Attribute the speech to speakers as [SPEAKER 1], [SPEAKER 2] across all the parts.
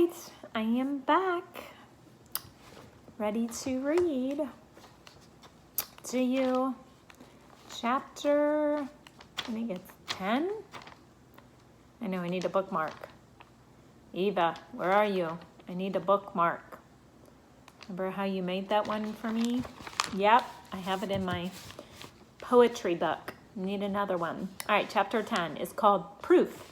[SPEAKER 1] right, I am back, ready to read to you chapter, I think it's 10. I know I need a bookmark. Eva, where are you? I need a bookmark. Remember how you made that one for me? Yep, I have it in my poetry book. Need another one. All right, chapter 10 is called Proof.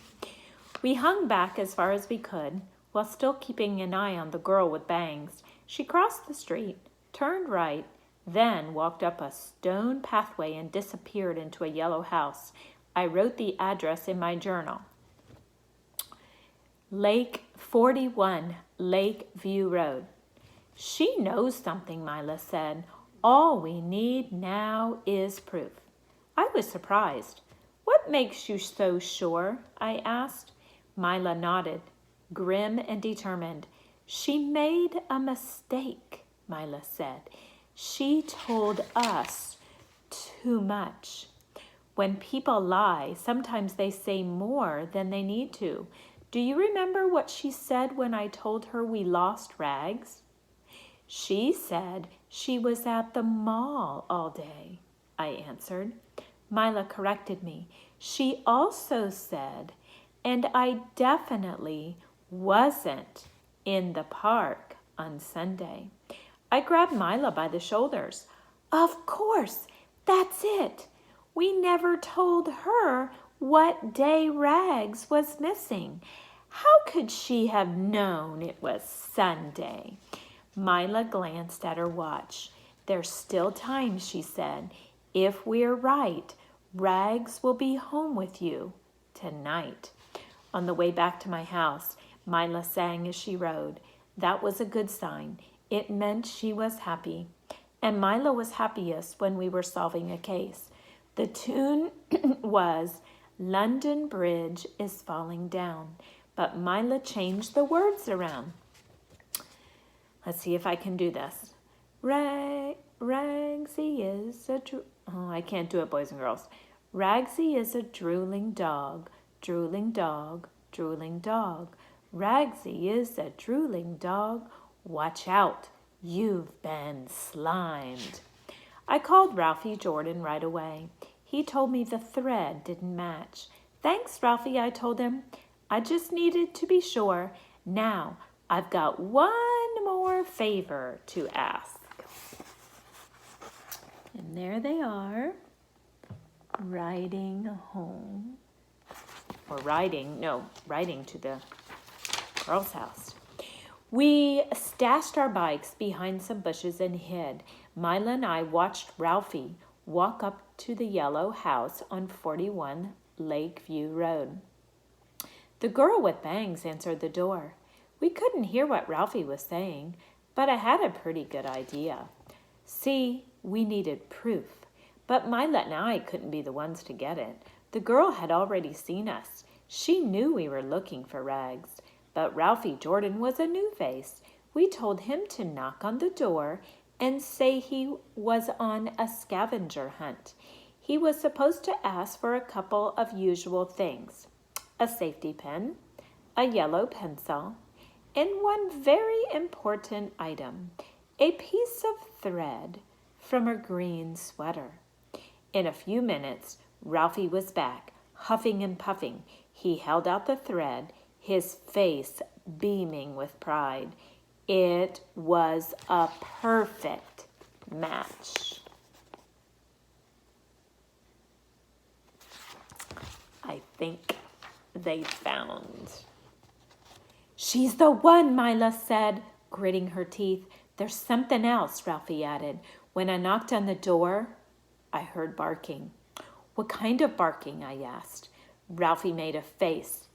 [SPEAKER 1] We hung back as far as we could, while still keeping an eye on the girl with bangs. She crossed the street, turned right, then walked up a stone pathway and disappeared into a yellow house. I wrote the address in my journal. Lake 41, Lakeview Road. She knows something, Mila said. All we need now is proof. I was surprised. What makes you so sure? I asked. Mila nodded, grim and determined. She made a mistake, Mila said. She told us too much. When people lie, sometimes they say more than they need to. Do you remember what she said when I told her we lost Rags? She said she was at the mall all day, I answered. Mila corrected me. She also said, and I definitely wasn't in the park on Sunday. I grabbed Mila by the shoulders. Of course, that's it. We never told her what day Rags was missing. How could she have known it was Sunday? Mila glanced at her watch. There's still time, she said. If we're right, Rags will be home with you tonight. On the way back to my house, Mila sang as she rode. That was a good sign. It meant she was happy. And Mila was happiest when we were solving a case. The tune was London Bridge is Falling Down, but Mila changed the words around. Let's see if I can do this. Ragsy is a I can't do it, boys and girls. Ragsy is a drooling dog, drooling dog, drooling dog. Ragsy is a drooling dog. Watch out, you've been slimed. I called Ralphie Jordan right away. He told me the thread didn't match. Thanks, Ralphie, I told him. I just needed to be sure. Now, I've got one more favor to ask. And there they are, riding home. Or riding to the girl's house. We stashed our bikes behind some bushes and hid. Mila and I watched Ralphie walk up to the yellow house on 41 Lakeview Road. The girl with bangs answered the door. We couldn't hear what Ralphie was saying, but I had a pretty good idea. See, we needed proof, but Mila and I couldn't be the ones to get it. The girl had already seen us. She knew we were looking for Rags, but Ralphie Jordan was a new face. We told him to knock on the door and say he was on a scavenger hunt. He was supposed to ask for a couple of usual things: a safety pin, a yellow pencil, and one very important item, a piece of thread from a green sweater. In a few minutes, Ralphie was back, huffing and puffing. He held out the thread, his face beaming with pride. It was a perfect match. I think they found. She's the one, Mila said, gritting her teeth. There's something else, Ralphie added. When I knocked on the door, I heard barking. What kind of barking? I asked. Ralphie made a face.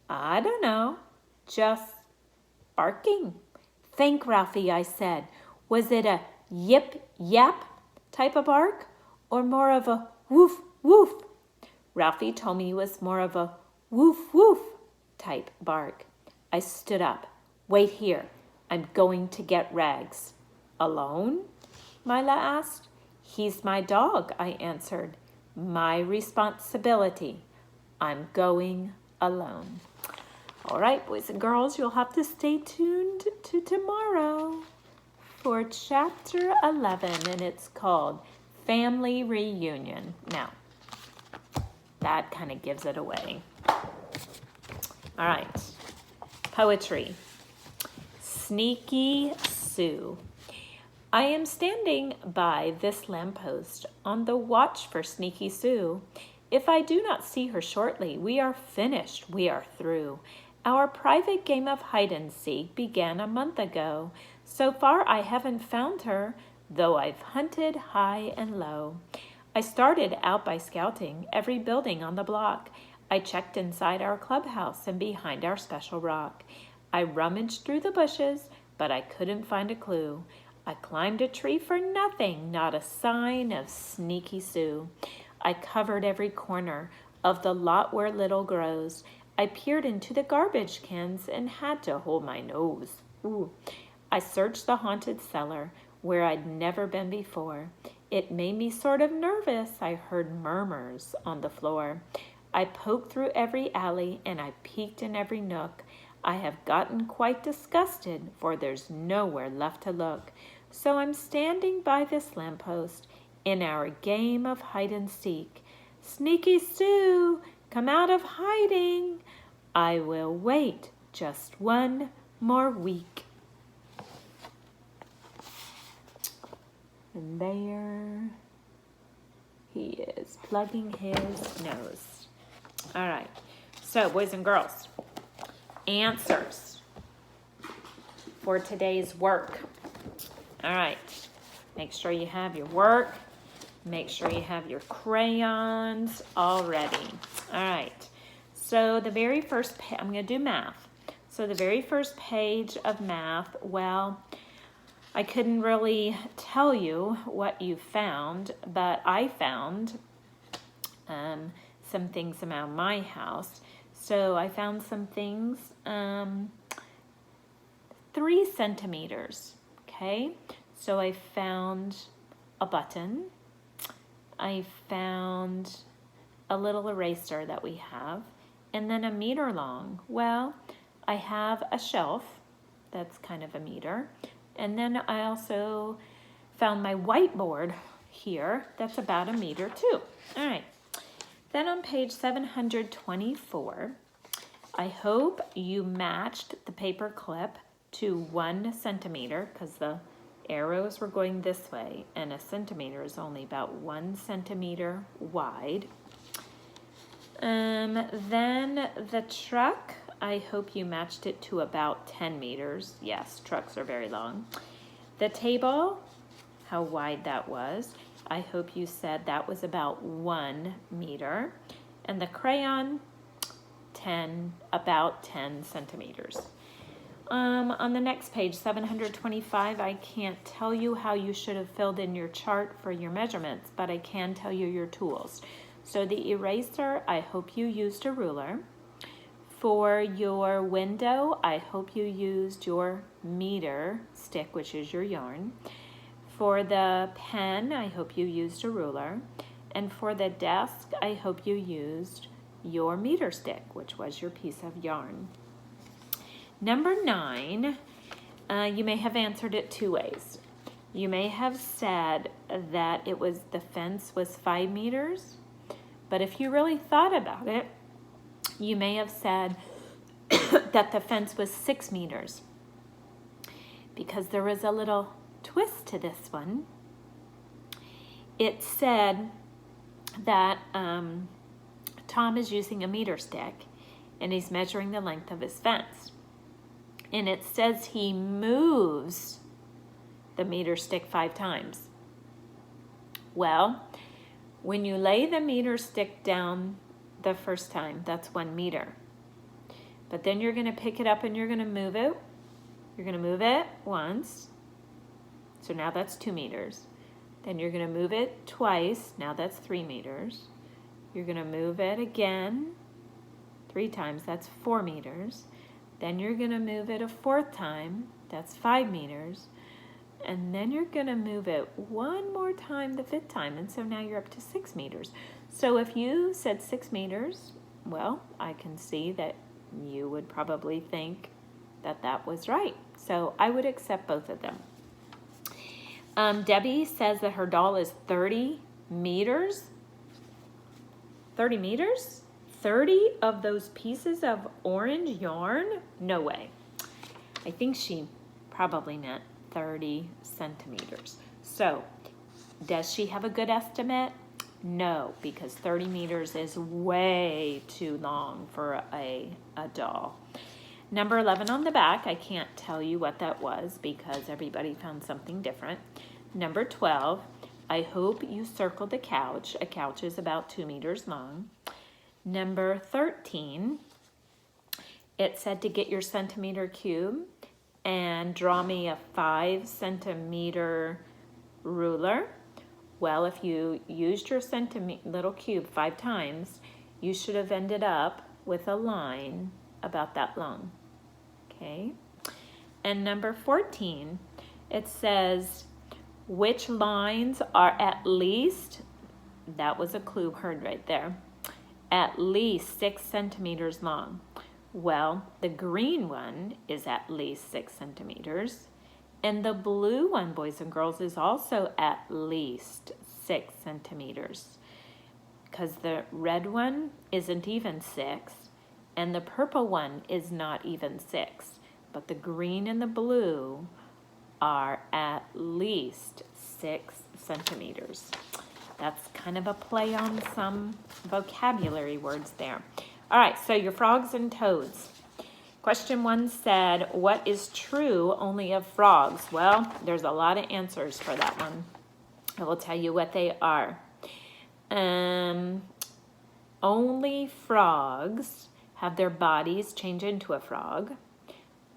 [SPEAKER 1] I don't know, just barking. Think, Ralphie, I said. Was it a yip yap type of bark or more of a woof woof? Ralphie told me it was more of a woof woof type bark. I stood up. Wait here. I'm going to get Rags. Alone? Mila asked. He's my dog, I answered. My responsibility. I'm going alone. All right, boys and girls, you'll have to stay tuned to tomorrow for chapter 11, and it's called Family Reunion. Now, that kind of gives it away. All right, poetry. Sneaky Sue. I am standing by this lamppost on the watch for Sneaky Sue. If I do not see her shortly, we are finished, we are through. Our private game of hide-and-seek began a month ago. So far I haven't found her, though I've hunted high and low. I started out by scouting every building on the block. I checked inside our clubhouse and behind our special rock. I rummaged through the bushes, but I couldn't find a clue. I climbed a tree for nothing, not a sign of Sneaky Sue. I covered every corner of the lot where little grows. I peered into the garbage cans and had to hold my nose. Ooh. I searched the haunted cellar where I'd never been before. It made me sort of nervous. I heard murmurs on the floor. I poked through every alley and I peeked in every nook. I have gotten quite disgusted, for there's nowhere left to look. So I'm standing by this lamppost in our game of hide-and-seek. Sneaky Sue, come out of hiding. I will wait just one more week. And there he is, plugging his nose. All right, so boys and girls, answers for today's work. All right, make sure you have your work. Make sure you have your crayons all ready. All right, so the very first, I'm going to do math. So the very first page of math, well, I couldn't really tell you what you found, but I found some things around my house. So I found some things, 3 centimeters, okay? So I found a button. I found a little eraser that we have, and then a meter long. Well, I have a shelf that's kind of a meter, and then I also found my whiteboard here that's about a meter too. All right, then on page 724, I hope you matched the paper clip to 1 centimeter, because the arrows were going this way, and a centimeter is only about 1 centimeter wide. Then the truck, I hope you matched it to about 10 meters. Yes, trucks are very long. The table, how wide that was, I hope you said that was about 1 meter. And the crayon, about 10 centimeters. On the next page, 725, I can't tell you how you should have filled in your chart for your measurements, but I can tell you your tools. So the eraser, I hope you used a ruler. For your window, I hope you used your meter stick, which is your yarn. For the pen, I hope you used a ruler. And for the desk, I hope you used your meter stick, which was your piece of yarn. Number 9, you may have answered it 2 ways. You may have said that the fence was 5 meters, but if you really thought about it, you may have said that the fence was 6 meters, because there was a little twist to this one. It said that Tom is using a meter stick and he's measuring the length of his fence. And it says he moves the meter stick 5 times. Well, when you lay the meter stick down the first time, that's 1 meter. But then you're going to pick it up and you're going to move it. You're going to move it once. So now that's 2 meters. Then you're going to move it twice. Now that's 3 meters. You're going to move it again 3 times. That's 4 meters. Then you're going to move it a 4th time. That's 5 meters. And then you're going to move it 1 more time the 5th time. And so now you're up to 6 meters. So if you said 6 meters, well, I can see that you would probably think that that was right. So I would accept both of them. Debbie says that her doll is 30 meters. 30 meters? 30 of those pieces of orange yarn? No way. I think she probably meant 30 centimeters. So, does she have a good estimate? No, because 30 meters is way too long for a doll. Number 11 on the back, I can't tell you what that was because everybody found something different. Number 12, I hope you circled the couch. A couch is about 2 meters long. Number 13, it said to get your centimeter cube and draw me a 5 centimeter ruler. Well, if you used your little cube 5 times, you should have ended up with a line about that long. Okay? And number 14, it says, which lines are at least, that was a clue heard right there, at least 6 centimeters long. Well, the green one is at least 6 centimeters. And the blue one, boys and girls, is also at least 6 centimeters. Because the red one isn't even 6. And the purple one is not even 6. But the green and the blue are at least 6 centimeters. That's kind of a play on some vocabulary words there. All right, so your frogs and toads. Question 1 said, what is true only of frogs? Well, there's a lot of answers for that one. I will tell you what they are. Only frogs have their bodies change into a frog.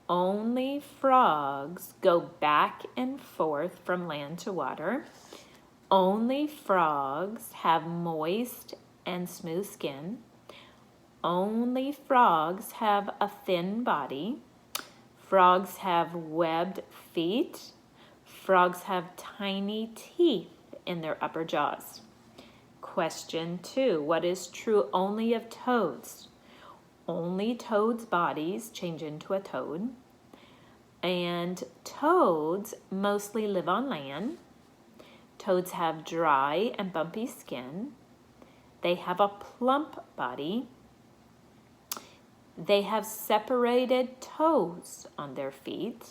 [SPEAKER 1] Only frogs go back and forth from land to water. Only frogs have moist and smooth skin. Only frogs have a thin body. Frogs have webbed feet. Frogs have tiny teeth in their upper jaws. Question 2, what is true only of toads? Only toads' bodies change into a toad. And toads mostly live on land. Toads have dry and bumpy skin. They have a plump body. They have separated toes on their feet,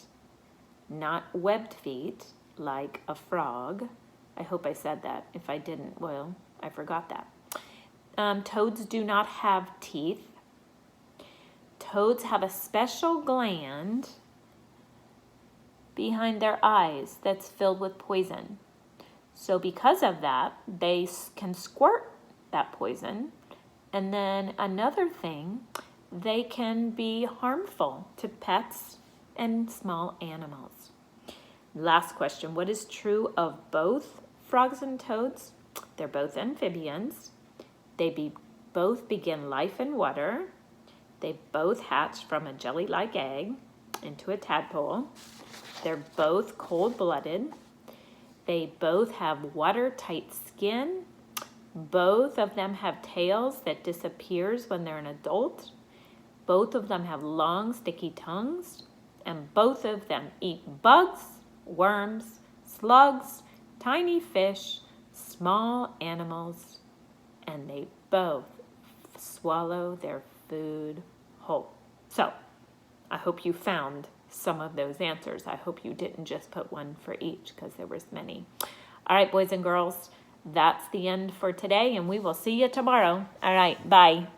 [SPEAKER 1] not webbed feet like a frog. I hope I said that. If I didn't, well, I forgot that. Toads do not have teeth. Toads have a special gland behind their eyes that's filled with poison. So because of that, they can squirt that poison. And then another thing, they can be harmful to pets and small animals. Last question, what is true of both frogs and toads? They're both amphibians. They both begin life in water. They both hatch from a jelly-like egg into a tadpole. They're both cold-blooded. They both have watertight skin. Both of them have tails that disappears when they're an adult. Both of them have long, sticky tongues. And both of them eat bugs, worms, slugs, tiny fish, small animals, and they both swallow their food whole. So, I hope you found some of those answers. I hope you didn't just put one for each because there was many. All right, boys and girls, that's the end for today, and we will see you tomorrow. All right, bye.